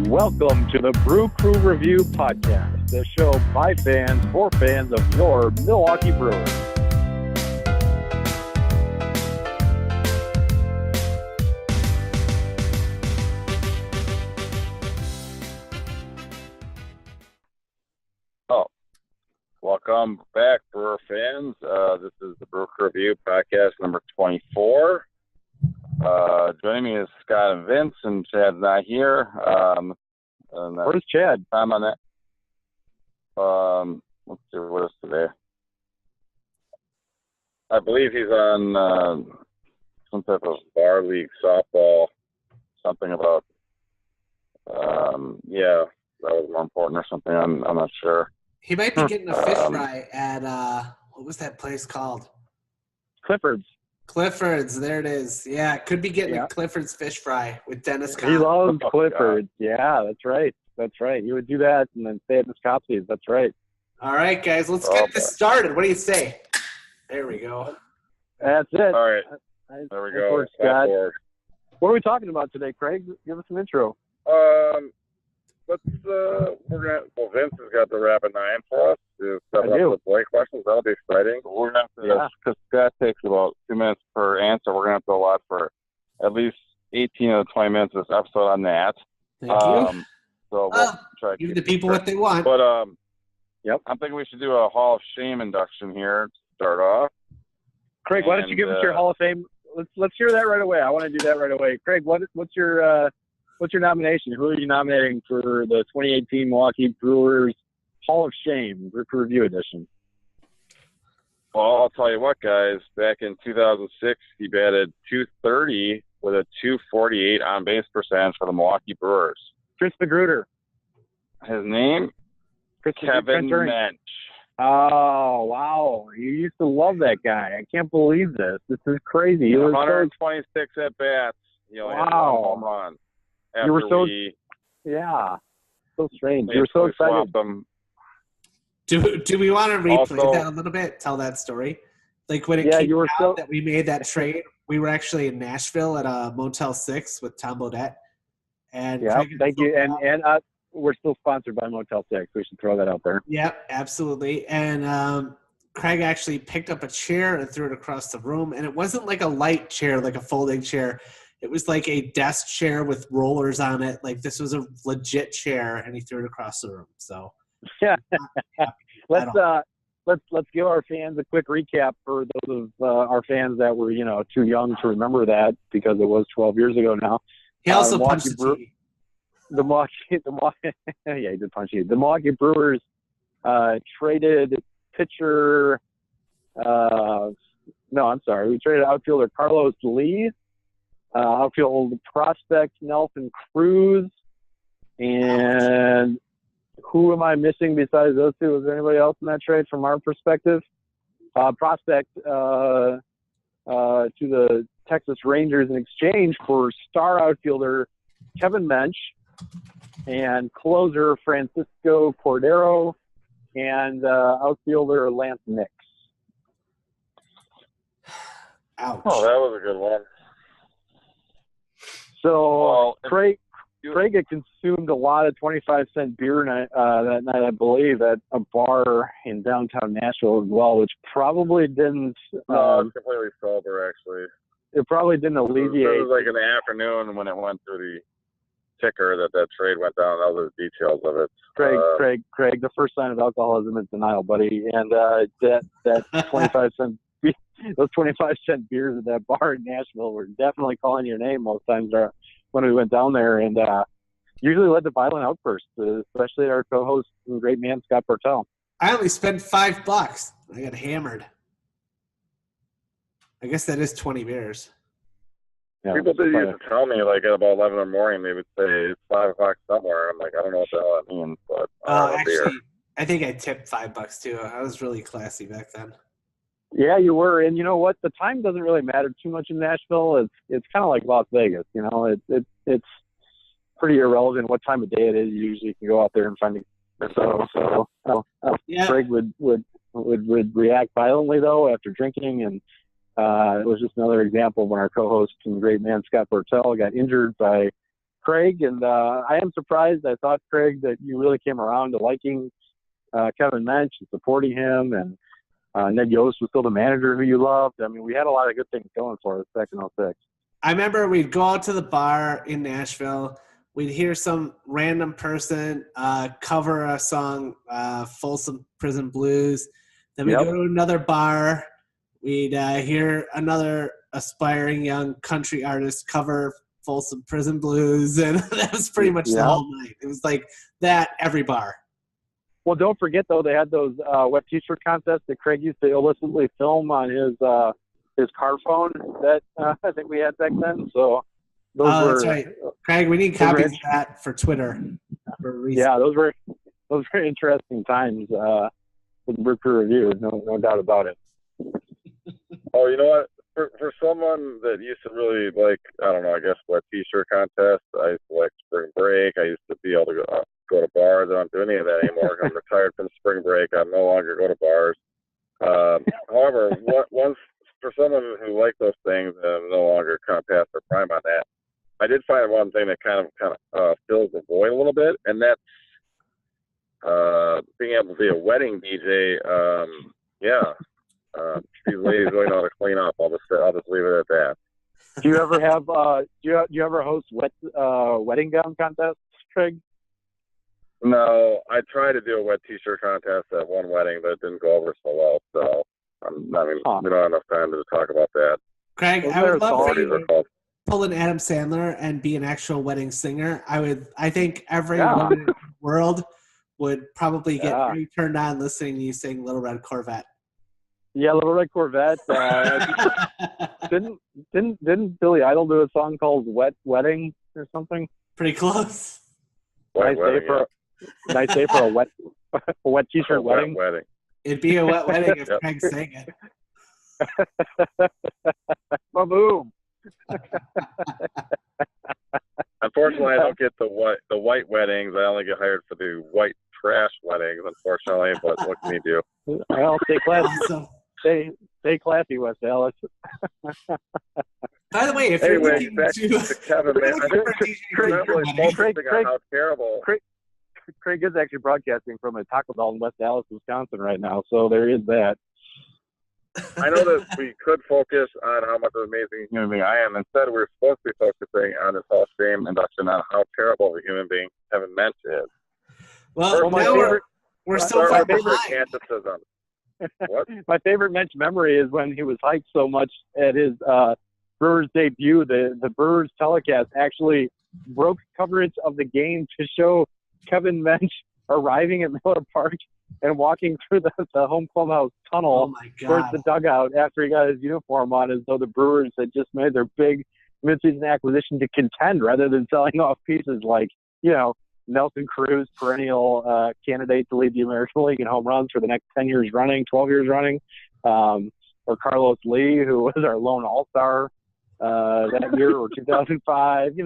Welcome to the Brew Crew Review Podcast, the show by fans for fans of your Milwaukee Brewers. Welcome back, Brewer fans. This is the Brew Crew Review Podcast number 24. Joining me is Scott and Vince, and Chad's not here. Where's Chad? I'm on that. Let's see, what is today? I believe he's on some type of bar league softball, something about, that was more important or something. I'm not sure. He might be getting a fish fry at, what was that place called? Clifford's. Clifford's, there it is. Yeah, could be getting a Clifford's fish fry with Dennis Cobb. He loves Clifford's. Yeah, that's right. That's right. He would do that and then stay at Miss Copsy's. That's right. All right, guys, let's get this started. What do you say? There we go. That's it. All right. There we go. Scott. What are we talking about today, Craig? Give us an intro. Vince has got the rapid nine for us to set up the play questions. That'll be exciting. We're going to have to, because Scott takes about 2 minutes per answer, we're going to have to allot for at least 18 of the 20 minutes of this episode on that. Thank you. So we'll try to give the people what they want. But I'm thinking we should do a Hall of Shame induction here to start off. Craig, why don't you give us your Hall of Fame? Let's hear that right away. I want to do that right away. Craig, what's your nomination? Who are you nominating for the 2018 Milwaukee Brewers Hall of Shame Review Edition? Well, I'll tell you what, guys. Back in 2006, he batted .230 with a .248 on-base percentage for the Milwaukee Brewers. Chris Magruder. His name? Kevin Mench. Oh, wow. You used to love that guy. I can't believe this. This is crazy. 126 at-bats. He only had one home run. You were so strange. You were so excited. Do we want to replay that a little bit? Tell that story. Like when it came out that we made that trade, we were actually in Nashville at a Motel 6 with Tom Bodette. And thank you. And we're still sponsored by Motel 6. We should throw that out there. Yep, absolutely. And Craig actually picked up a chair and threw it across the room. And it wasn't like a light chair, like a folding chair. It was like a desk chair with rollers on it. Like this was a legit chair, and he threw it across the room. So let's give our fans a quick recap for those of our fans that were too young to remember that because it was 12 years ago now. He also punched the TV. The Milwaukee, he did punch you. The Milwaukee Brewers traded pitcher. We traded outfielder Carlos Lee. Outfield prospect Nelson Cruz, and who am I missing besides those two? Was there anybody else in that trade from our perspective? Prospect to the Texas Rangers in exchange for star outfielder Kevin Mench and closer Francisco Cordero and outfielder Lance Nix. Ouch. Oh, that was a good one. So Craig had consumed a lot of 25-cent beer that night, I believe, at a bar in downtown Nashville as well, which probably didn't. No, it's completely sober, actually. It probably didn't alleviate. It was like in the afternoon when it went through the ticker that trade went down. That was the details of it. Craig, the first sign of alcoholism is denial, buddy. And that 25-cent. Those 25-cent beers at that bar in Nashville were definitely calling your name most times when we went down there, and usually led to violent outbursts, especially our co-host and great man Scott Portell. I only spent $5. I got hammered. I guess that is 20 beers. Yeah, people did used to tell me, like, at about 11 in the morning, they would say it's 5 o'clock somewhere. I'm like, I don't know what the hell that means, but actually, I think I tipped $5 too. I was really classy back then. Yeah, you were, and you know what? The time doesn't really matter too much in Nashville. It's kind of like Las Vegas, It's pretty irrelevant what time of day it is. You usually can go out there and find it. Craig would react violently though after drinking, and it was just another example of when our co-host and great man Scott Portell got injured by Craig, and I am surprised. I thought, Craig, that you really came around to liking Kevin Mench and supporting him, and Ned Yost was still the manager who you loved. I mean, we had a lot of good things going for us back in '06. I remember we'd go out to the bar in Nashville. We'd hear some random person cover a song, Folsom Prison Blues. Then we'd go to another bar. We'd hear another aspiring young country artist cover Folsom Prison Blues. And that was pretty much the whole night. It was like that every bar. Well, don't forget, though, they had those wet T-shirt contests that Craig used to illicitly film on his car phone that I think we had back then. So that's right. Craig, we need copies of that for Twitter. Yeah, those were interesting times with Brew Crew Review. No doubt about it. Oh, you know what? For someone that used to really like, I don't know, I guess wet T-shirt contest, I used to like spring break. I used to be able to go to bars. I don't do any of that anymore. I'm retired from spring break. I no longer go to bars. However, once for someone who liked those things and no longer kind of past their prime on that, I did find one thing that kind of fills the void a little bit, and that's being able to be a wedding DJ. These ladies really know how to clean up. I'll just leave it at that. Do you ever have do you ever host wedding gown contests, Craig? No, I tried to do a wet T-shirt contest at one wedding, but it didn't go over so well. So we don't have enough time to talk about that. Craig, I would love for you to pull an Adam Sandler and be an actual wedding singer. I think every woman in the world would probably get very turned on listening to you sing Little Red Corvette. Yeah, Little Red Corvette. Didn't Billy Idol do a song called "Wet Wedding" or something? Pretty close. Nice day for a wet T-shirt wedding. It'd be a wet wedding if Craig sang it. Boom. Unfortunately, I don't get the white weddings. I only get hired for the white trash weddings, unfortunately. But what can you do? Well, stay classy. Stay classy, West Dallas. By the way, if you're looking back to Kevin, man, I think Craig, how terrible. Craig is actually broadcasting from a Taco Bell in West Dallas, Wisconsin right now, so there is that. I know that we could focus on how much of an amazing human being I am. Instead, we're supposed to be focusing on this Hall of Fame induction on how terrible of a human being Kevin Mench is. Well, we're still far behind. What? My favorite Mench memory is when he was hyped so much at his Brewers debut. The Brewers telecast actually broke coverage of the game to show Kevin Mench arriving at Miller Park and walking through the home clubhouse tunnel towards the dugout after he got his uniform on, as though the Brewers had just made their big midseason acquisition to contend rather than selling off pieces like, Nelson Cruz, perennial candidate to lead the American League in home runs for the next 10 years running, 12 years running, or Carlos Lee, who was our lone all-star that year, or 2005.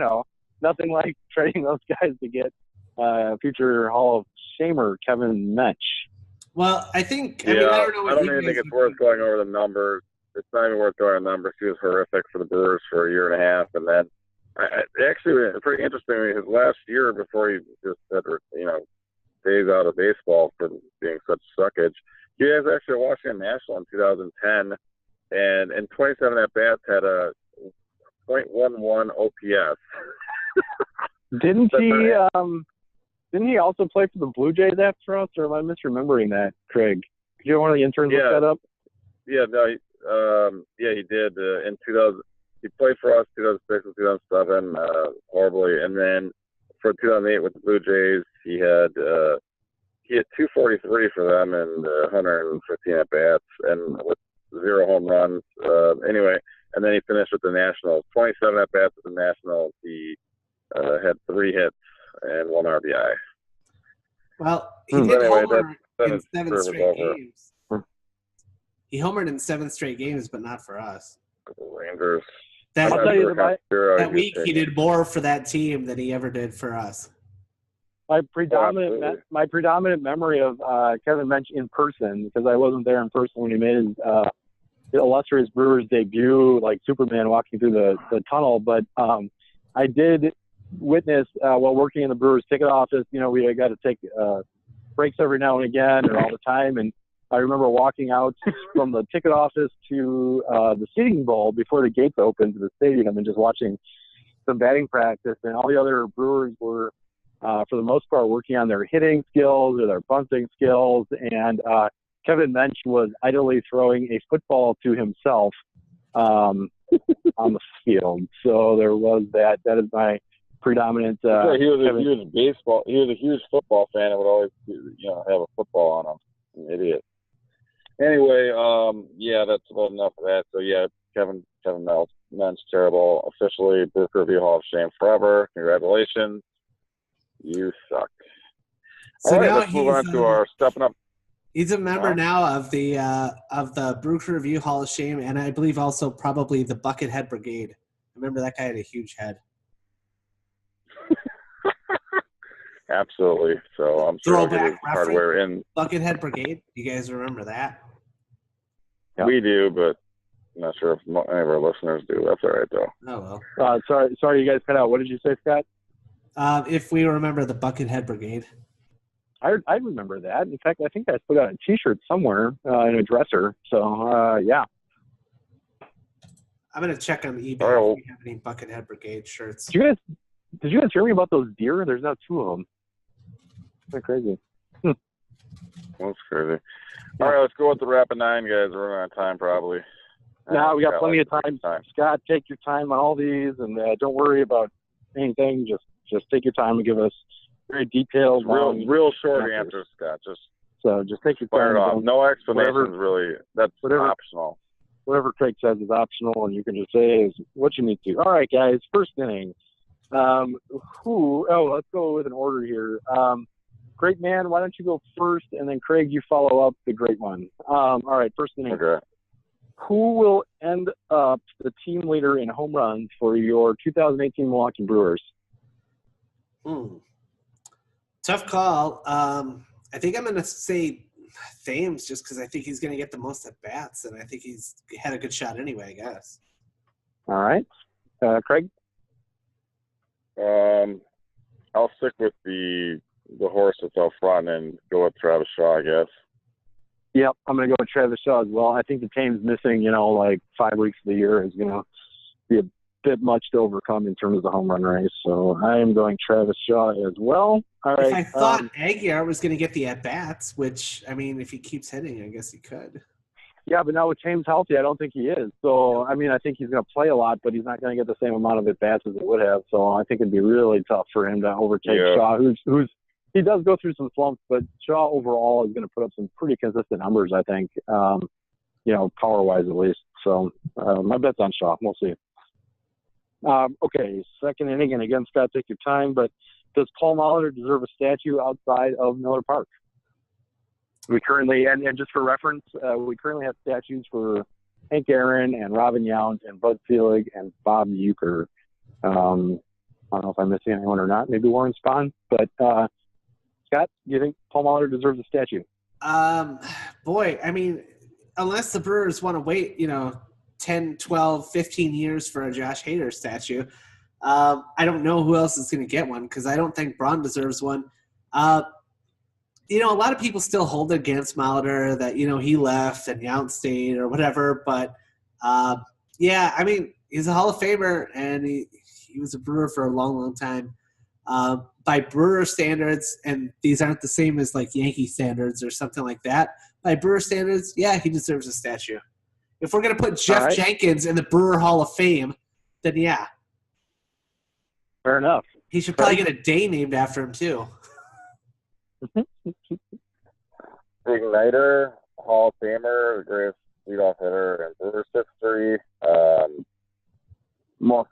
Nothing like trading those guys to get future Hall of Famer Kevin Mench. Well, I think I don't even think it's worth going over the numbers. It's not even worth going over the numbers. He was horrific for the Brewers for a year and a half, and then actually pretty interesting. His last year before he just had days out of baseball for being such suckage, he was actually a Washington National in 2010, and in 27 at bats had a .11 OPS. Didn't he also play for the Blue Jays after us, or am I misremembering that, Craig? Did you have one of the interns look that up? Yeah, no, he did. In 2000, he played for us 2006 and 2007, horribly, and then for 2008 with the Blue Jays, he had 243 for them and 115 at bats, and with 0 home runs. Anyway, and then he finished with the Nationals, 27 at bats with the Nationals. He had 3 hits and 1 RBI. Well, he did homer in 7 straight games. He homered in 7 straight games, but not for us. The Rangers. That week, he did more for that team than he ever did for us. My predominant memory of Kevin Mench in person, because I wasn't there in person when he made his illustrious Brewers debut, like Superman walking through the tunnel, but I did witnessed while working in the Brewers ticket office. You know, we got to take breaks every now and again or all the time. And I remember walking out from the ticket office to the seating bowl before the gates opened to the stadium and just watching some batting practice. And all the other Brewers were, for the most part, working on their hitting skills or their bunting skills. And Kevin Mench was idly throwing a football to himself on the field. So there was that. That is my predominant. He was a huge football fan and would always, have a football on him. An idiot. Anyway, that's about enough of that. So yeah, Kevin Mench, terrible. Officially, Brew Review Hall of Shame forever. Congratulations. You suck. So all right, let's move on to our Steppin Up. He's a member now of the Brew Review Hall of Shame, and I believe also probably the Buckethead Brigade. I remember that guy had a huge head. Absolutely. So I'm sure I'll get his hardware in. Buckethead Brigade. You guys remember that? Yep. We do, but I'm not sure if any of our listeners do. That's all right, though. Oh, well. Sorry, you guys cut out. What did you say, Scott? If we remember the Buckethead Brigade. I remember that. In fact, I think I still got a T-shirt somewhere in a dresser. So, yeah. I'm going to check on eBay if we have any Buckethead Brigade shirts. Did you guys hear me about those deer? There's now 2 of them. They're crazy. That's crazy. All right, let's go with the Rapid 9, guys. We're running out of time, probably. No, we got plenty of time. Scott, take your time on all these, and don't worry about anything. Just take your time and give us very detailed, real short answers, Scott. Just take your fire time. It off. No explanations, really. That's optional. Whatever Craig says is optional, and you can just say is what you need to. All right, guys. First inning. Let's go with an order here. Great man, why don't you go first, and then Craig, you follow up the great one. All right, first inning. Okay. Who will end up the team leader in home runs for your 2018 Milwaukee Brewers? Tough call. I think I'm going to say Thames just because I think he's going to get the most at bats, and I think he's had a good shot anyway, I guess. All right. Craig? I'll stick with the horse that's out front and go with Travis Shaw, I guess. Yep, I'm going to go with Travis Shaw as well. I think the team's missing, like 5 weeks of the year is going to be a bit much to overcome in terms of the home run race. So I am going Travis Shaw as well. All right. If I thought Aguiar was going to get the at-bats, which, I mean, if he keeps hitting, I guess he could. Yeah, but now with James healthy, I don't think he is. So, I mean, I think he's going to play a lot, but he's not going to get the same amount of at-bats as he would have. So I think it'd be really tough for him to overtake Shaw, who's he does go through some slumps, but Shaw overall is going to put up some pretty consistent numbers, I think, power-wise at least. So my bet's on Shaw. We'll see. Okay, second inning, and again, Scott, take your time, but does Paul Molitor deserve a statue outside of Miller Park? We currently, and just for reference, we currently have statues for Hank Aaron and Robin Yount and Bud Selig and Bob Uecker. I don't know if I'm missing anyone or not. Maybe Warren Spahn, but Scott, do you think Paul Molitor deserves a statue? Boy, I mean, unless the Brewers want to wait, 10, 12, 15 years for a Josh Hader statue, I don't know who else is going to get one because I don't think Braun deserves one. A lot of people still hold it against Molitor that, he left and Yount stayed or whatever. But, I mean, he's a Hall of Famer, and he was a Brewer for a long, long time. By Brewer standards, and these aren't the same as, like, Yankee standards or something like that. By Brewer standards, yeah, he deserves a statue. If we're going to put Jeff Jenkins in the Brewer Hall of Fame, then yeah. Fair enough. He should probably get a day named after him, too. Igniter, Hall of Famer, the greatest leadoff hitter in Brewers history. Most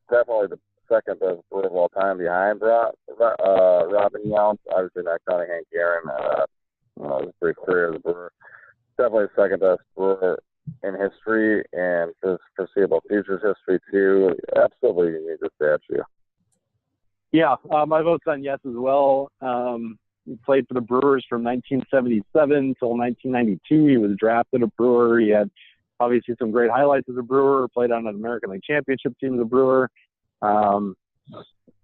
definitely the second best Brewer of all time behind Robin Yount. Obviously not counting Hank Aaron. His brief career as a Brewer. Definitely the second best Brewer in history, and for foreseeable future's history too. Absolutely, you need the statue. Yeah, my vote's on yes as well. He played for the Brewers from 1977 until 1992. He was drafted a Brewer. He had obviously some great highlights as a Brewer. Played on an American League Championship team as a Brewer.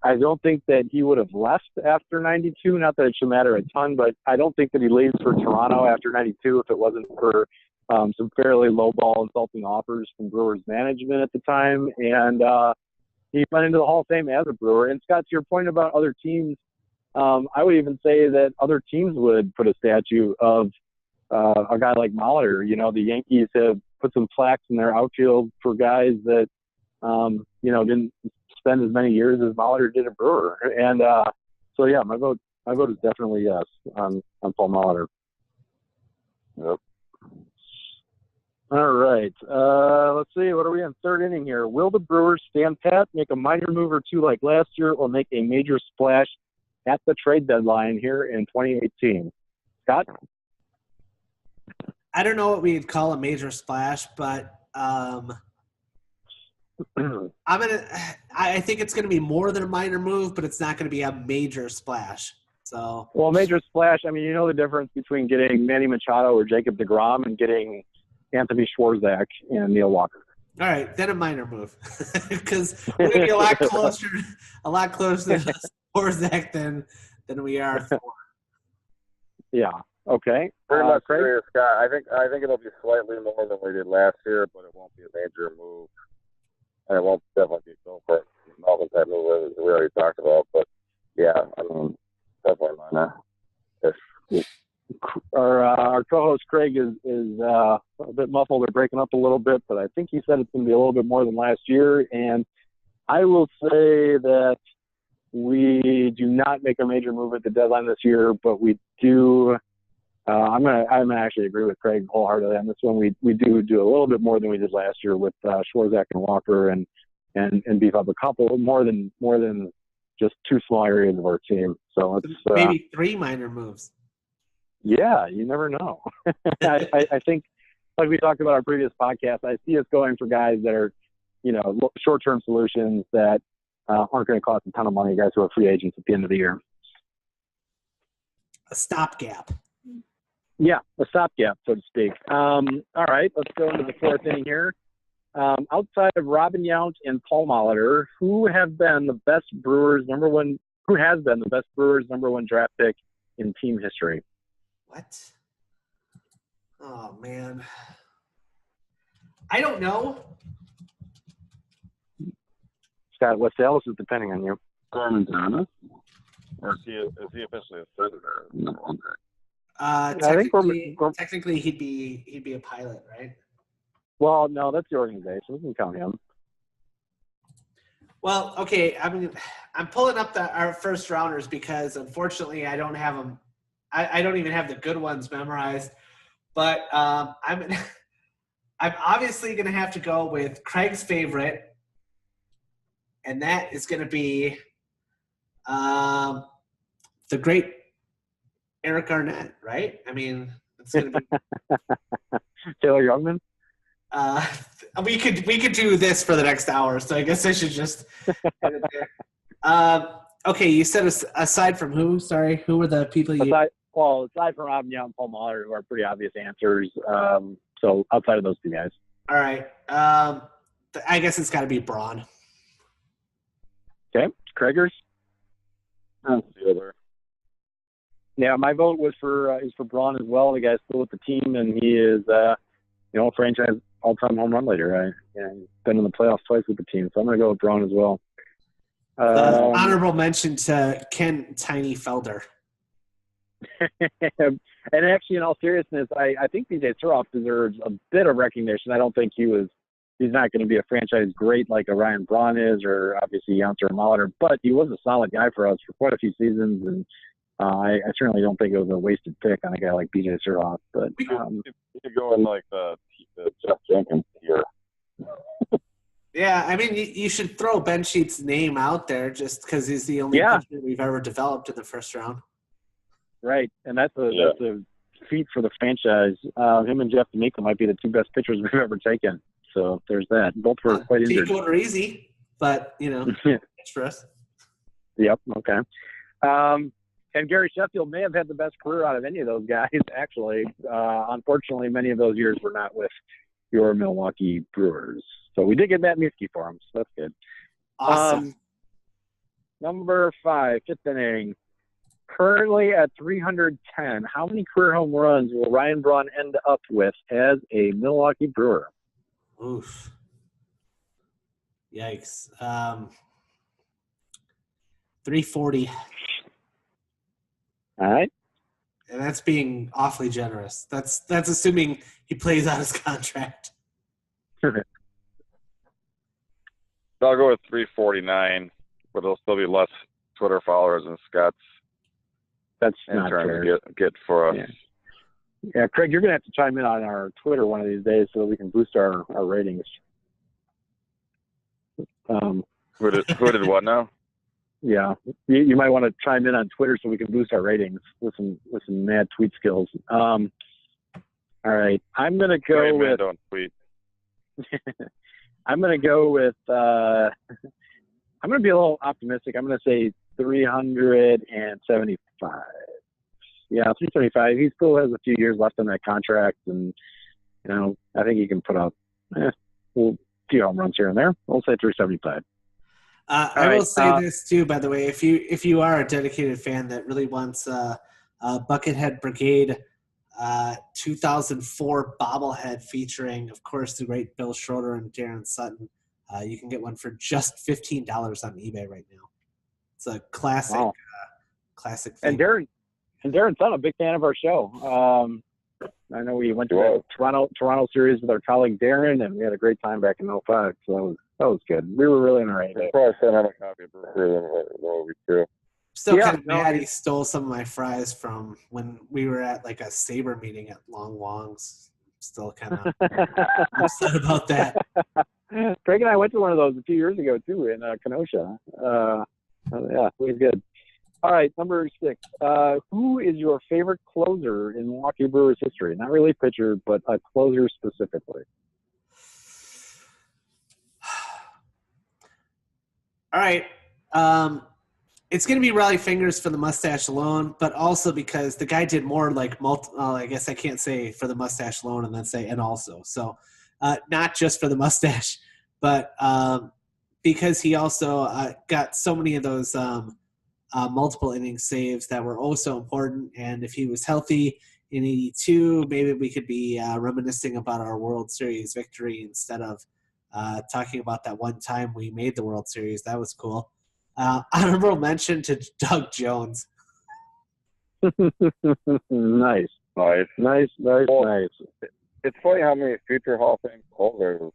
I don't think that he would have left after 92. Not that it should matter a ton, but I don't think that he leaves for Toronto after 92 if it wasn't for some fairly lowball insulting offers from Brewers management at the time. And he went into the Hall of Fame as a Brewer. And Scott, to your point about other teams, I would even say that other teams would put a statue of a guy like Molitor. You know, the Yankees have put some plaques in their outfield for guys that, you know, didn't spend as many years as Molitor did a Brewer. And so, yeah, my vote is definitely yes on Paul Molitor. Yep. All right. Let's see. What are we in third inning here? Will the Brewers stand pat, make a minor move or two like last year, or make a major splash at the trade deadline here in 2018? Scott? I don't know what we'd call a major splash, but I think it's going to be more than a minor move, but it's not going to be a major splash. So, well, major splash. I mean, you know the difference between getting Manny Machado or Jacob deGrom and getting Anthony Schwarzak and Neil Walker. All right, then a minor move, because we're going to be a lot closer to Schwarzak than we are Thor. Yeah. Okay. Pretty much, Craig? Scott. I think it'll be slightly more than we did last year, but it won't be a major move, and it won't definitely be so for Melvin type move as we already talked about. But yeah, I mean, definitely minor. Our co-host Craig is a bit muffled or breaking up a little bit, but I think he said it's going to be a little bit more than last year. And I will say that we do not make a major move at the deadline this year, but we do. I'm gonna actually agree with Craig wholeheartedly on this one. We do a little bit more than we did last year with Schwarzak and Walker and beef up a couple more than just two small areas of our team. So it's maybe three minor moves. Yeah, you never know. I think, like we talked about our previous podcast, I see us going for guys that are, you know, short-term solutions that aren't going to cost a ton of money, guys who are free agents at the end of the year. A stopgap. Yeah, a stopgap, so to speak. All right, let's go into the fourth inning here. Outside of Robin Yount and Paul Molitor, who has been the best Brewers number one draft pick in team history? What? Oh, man. I don't know. Scott, what sales is depending on you? Carmen Thomas? Or is he officially a senator? No. Technically, he'd be a pilot, right? Well, no, that's the organization. We can count him. Well, okay. I mean, I'm pulling up our first rounders because, unfortunately, I don't have them. I don't even have the good ones memorized. But I'm obviously going to have to go with Craig's favorite, and that is going to be the great Eric Arnett, right? I mean, it's going to be Taylor Youngman. We could do this for the next hour, so I guess I should just end it there. Okay, you said aside from who? Sorry, who were the people you? Aside from Robin Yount and Paul Molitor, who are pretty obvious answers. So outside of those two guys. All right. I guess it's got to be Braun. Okay, Craigers. Fielder. Yeah, my vote was for Braun as well. The guy's still with the team, and he is franchise all-time home run leader. He's been in the playoffs twice with the team, so I'm going to go with Braun as well. Honorable mention to Ken Tiny Felder. And actually, in all seriousness, I think BJ Surhoff deserves a bit of recognition. I don't think he's not going to be a franchise great like a Ryan Braun is, or obviously Yount or Molitor, but he was a solid guy for us for quite a few seasons, and I certainly don't think it was a wasted pick on a guy like BJ Surhoff. But you could go in like the Jeff Jenkins here. Yeah, I mean, you should throw Ben Sheets' name out there just because he's the only pitcher we've ever developed in the first round. Right, and that's a feat for the franchise. Him and Jeff D'Amico might be the two best pitchers we've ever taken. So there's that. Both were quite injured. Tico or easy, but it's for us. Yep. Okay. And Gary Sheffield may have had the best career out of any of those guys. Actually, unfortunately, many of those years were not with your Milwaukee Brewers. So we did get Matt Muskie for him. So that's good. Awesome. Number 5, fifth inning. Currently at 310, how many career home runs will Ryan Braun end up with as a Milwaukee Brewer? Oof. Yikes. 340. All right. And that's being awfully generous. That's assuming he plays out his contract. I'll go with 349, but it'll still be less Twitter followers than Scott's. That's not fair. Get for us. Yeah, Craig, you're going to have to chime in on our Twitter one of these days so that we can boost our ratings. Who did what now? Yeah, you might want to chime in on Twitter so we can boost our ratings with some mad tweet skills. All right, I'm going to go with. Don't tweet. I'm going to go with. I'm going to be a little optimistic. I'm going to say 375. Yeah, 375. He still has a few years left on that contract, and I think he can put up a few home runs here and there. We'll say 375. I will say this too, by the way, if you are a dedicated fan that really wants a Buckethead Brigade 2004 bobblehead featuring, of course, the great Bill Schroeder and Darren Sutton, you can get one for just $15 on eBay right now. It's a classic, wow. Classic thing. And Darren Sutton, a big fan of our show. I know we went to the Toronto series with our colleague Darren, and we had a great time back in 05. So that was good. We were really in our right. Probably sent him a copy of the movie too. Still kind of mad he stole some of my fries from when we were at like a Sabre meeting at Long Wong's. Still kind of upset about that. Craig and I went to one of those a few years ago too in Kenosha. Yeah, it was good. All right, number 6. Who is your favorite closer in Milwaukee Brewers history? Not really pitcher, but a closer specifically. All right. It's going to be Raleigh Fingers for the mustache alone, but also because the guy did more like I guess I can't say for the mustache alone and then say and also. So not just for the mustache, but because he also got so many of those multiple inning saves that were also important. And if he was healthy in 82, maybe we could be reminiscing about our World Series victory instead of talking about that one time we made the World Series. That was cool. Honorable mention to Doug Jones. Nice. Well, it's funny how many future Hall of Fame closers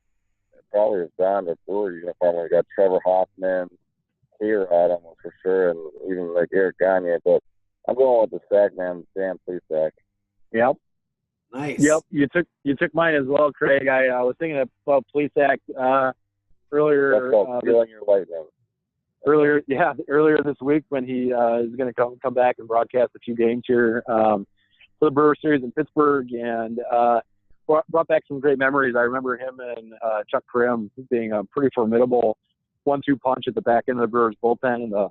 probably have gone to Brewer uniform. We got Trevor Hoffman here at him for sure, and even like Eric Gagne. But I'm going with the sack man, Dan Plesac. Yep. Nice. Yep. You took mine as well, Craig. I was thinking about Plesac earlier. That's called feeling your lightning. Earlier this week when he is going to come back and broadcast a few games here for the Brewer Series in Pittsburgh, and brought back some great memories. I remember him and Chuck Krim being a pretty formidable 1-2 punch at the back end of the Brewers bullpen in the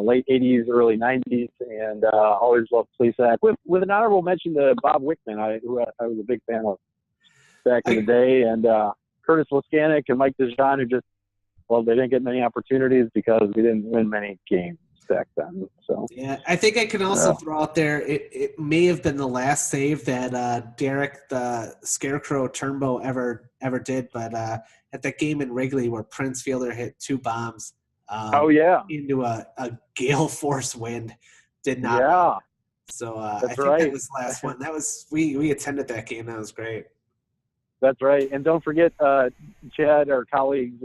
late 80s, early 90s, and always loved Plesac. With an honorable mention to Bob Wickman, who I was a big fan of back in the day, and Curtis Liskanek and Mike DeJean, who just, well, they didn't get many opportunities because we didn't win many games back then. So yeah, I think I can also throw out there, it may have been the last save that Derek the Scarecrow Turnbow ever did, but at that game in Wrigley where Prince Fielder hit 2 bombs into a gale force wind, did not. Yeah. So I think that was the last one. That was we attended that game. That was great. That's right. And don't forget Chad, our colleague's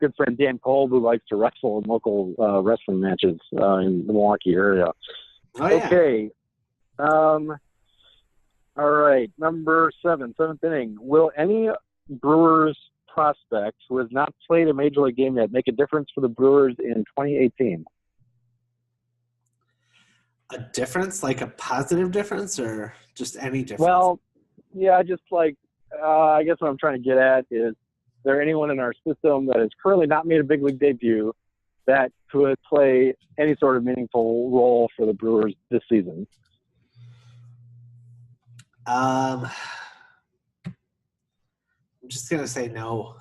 good friend Dan Kolb, who likes to wrestle in local wrestling matches in the Milwaukee area. Oh, yeah. Okay. All right. Number 7, 7th inning. Will any Brewers prospect who has not played a Major League game yet make a difference for the Brewers in 2018? A difference? Like a positive difference or just any difference? Well, yeah, just like I guess what I'm trying to get at is there anyone in our system that has currently not made a big league debut that could play any sort of meaningful role for the Brewers this season? I'm just gonna say no.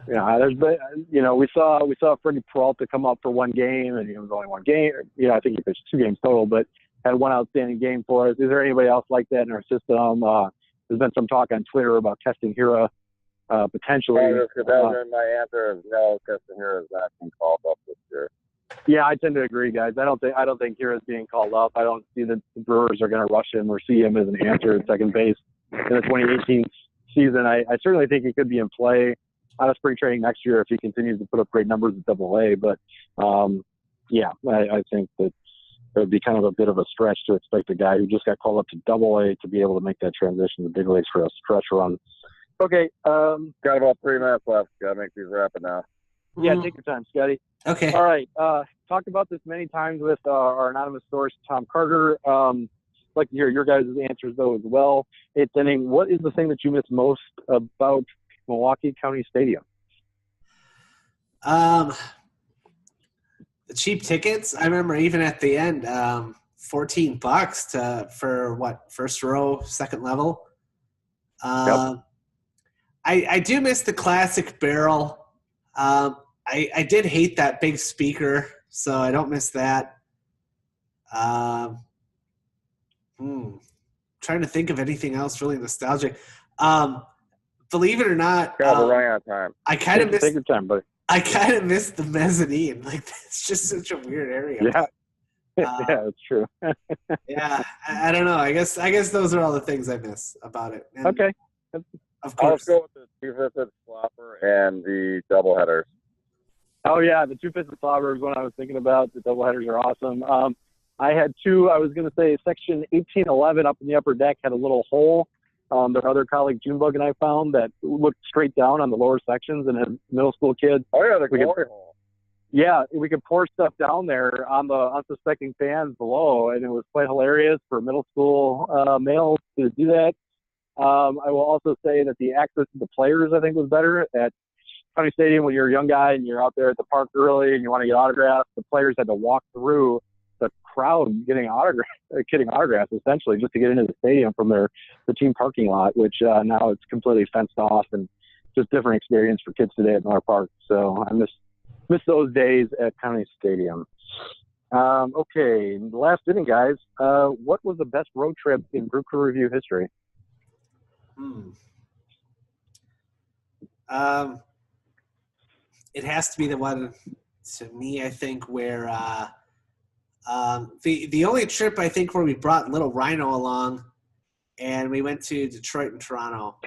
Yeah, there's been, we saw Freddie Peralta come up for one game, and it was only one game. I think he pitched 2 games total, but had one outstanding game for us. Is there anybody else like that in our system? There's been some talk on Twitter about testing Hira potentially. My answer is no. Testing Hira is not being called up this year. Yeah, I tend to agree, guys. I don't think Hira's being called up. I don't see that the Brewers are going to rush him or see him as an answer at second base in the 2018 season. I certainly think he could be in play out of spring training next year if he continues to put up great numbers at Double-A. But I think that it would be kind of a bit of a stretch to expect a guy who just got called up to Double-A to be able to make that transition to big leagues for a stretch run. Okay. Got about 3 minutes left. Got to make these rapid now. Yeah, take your time, Scotty. Okay. All right. Talked about this many times with our anonymous source, Tom Carter. I'd like to hear your guys' answers, though, as well. Eighth inning, what is the thing that you miss most about Milwaukee County Stadium? The cheap tickets. I remember even at the end, $14 for what, first row, second level. Yep. I do miss the classic barrel. I did hate that big speaker, so I don't miss that. Trying to think of anything else really nostalgic. Believe it or not, running out of time. I kind of miss. Take your time, buddy. I kind of miss the mezzanine. Like, it's just such a weird area. Yeah. Yeah, that's true. Yeah, I don't know. I guess those are all the things I miss about it. And okay. Of course. I'll go with the 2-fisted slopper and the doubleheaders. Oh, yeah, the 2-fisted slobber is what I was thinking about. The doubleheaders are awesome. I had 2. I was going to say section 1811 up in the upper deck had a little hole. Their other colleague, Junebug, and I found that looked straight down on the lower sections and had middle school kids. Oh, yeah, the glory hole. Yeah, we could pour stuff down there on the unsuspecting fans below, and it was quite hilarious for middle school males to do that. I will also say that the access to the players, I think, was better at County Stadium. When you're a young guy and you're out there at the park early and you want to get autographs, the players had to walk through the crowd getting autographs essentially just to get into the stadium from the team parking lot, which now it's completely fenced off and just different experience for kids today at Miller Park. So I miss those days at County Stadium. Okay, last inning, guys. What was the best road trip in Brew Crew Review history? It has to be the one, to me, I think, where the only trip I think where we brought Little Rhino along, and we went to Detroit and Toronto.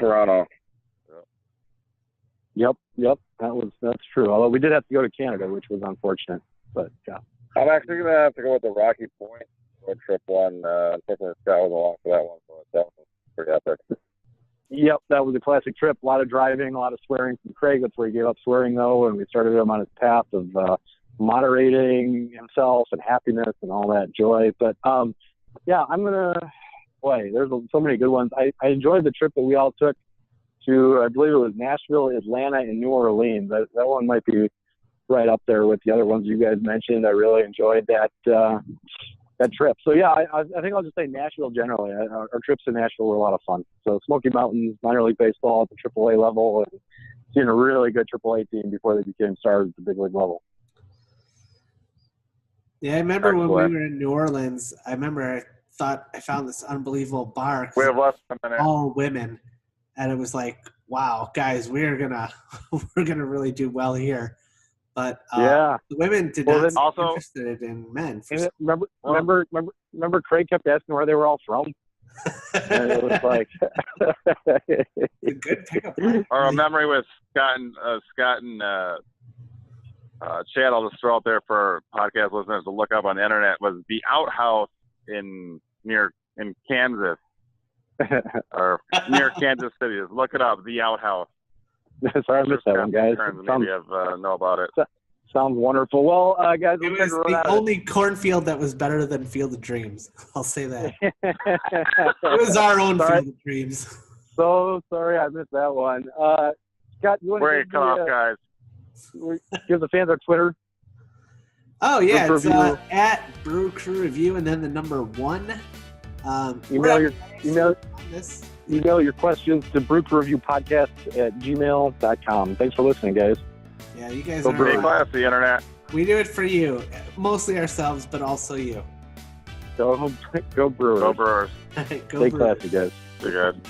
Yep, that's true. Although we did have to go to Canada, which was unfortunate. But yeah, I'm actually gonna have to go with the Rocky Point road trip one. Unfortunately, Scott was along for that one, so that was pretty epic. Yep, that was a classic trip. A lot of driving, a lot of swearing from Craig. That's where he gave up swearing, though, and we started him on his path of moderating himself and happiness and all that joy. But yeah, I'm gonna. Boy, there's so many good ones. I enjoyed the trip that we all took to, I believe it was Nashville, Atlanta, and New Orleans. That one might be right up there with the other ones you guys mentioned. I really enjoyed that trip. So yeah, I think I'll just say Nashville generally. Our trips to Nashville were a lot of fun. So Smoky Mountains, minor league baseball at the AAA level, and seeing a really good AAA team before they became stars at the big league level. Yeah, I remember when we were in New Orleans. I thought I found this unbelievable bar. We have less than a minute. All women, and it was like, wow, guys, we're gonna really do well here. But the women did not seem interested in men. Remember, Craig kept asking where they were all from. And it was like a good pickup. Or a memory with Scott and Chad. I'll just throw out there for podcast listeners to look up on the internet. Was the outhouse in Kansas or near Kansas City? Just look it up. The outhouse. Sorry, I missed that one, guys. Maybe know about it. Sounds wonderful. Well, guys, it was the only cornfield that was better than Field of Dreams. I'll say that. It was our own Field of Dreams. So sorry I missed that one. Scott, you want to cut off, guys? Give the fans our Twitter. Oh, yeah. It's at Brew Crew Review and then the number 1. Email your questions to brewreviewpodcast@gmail.com. Thanks for listening, guys. Yeah, you guys are classy, internet. We do it for you, mostly ourselves, but also you. Go Brewers. Go Brewers. Go Stay Brewers. classy, guys. Stay good.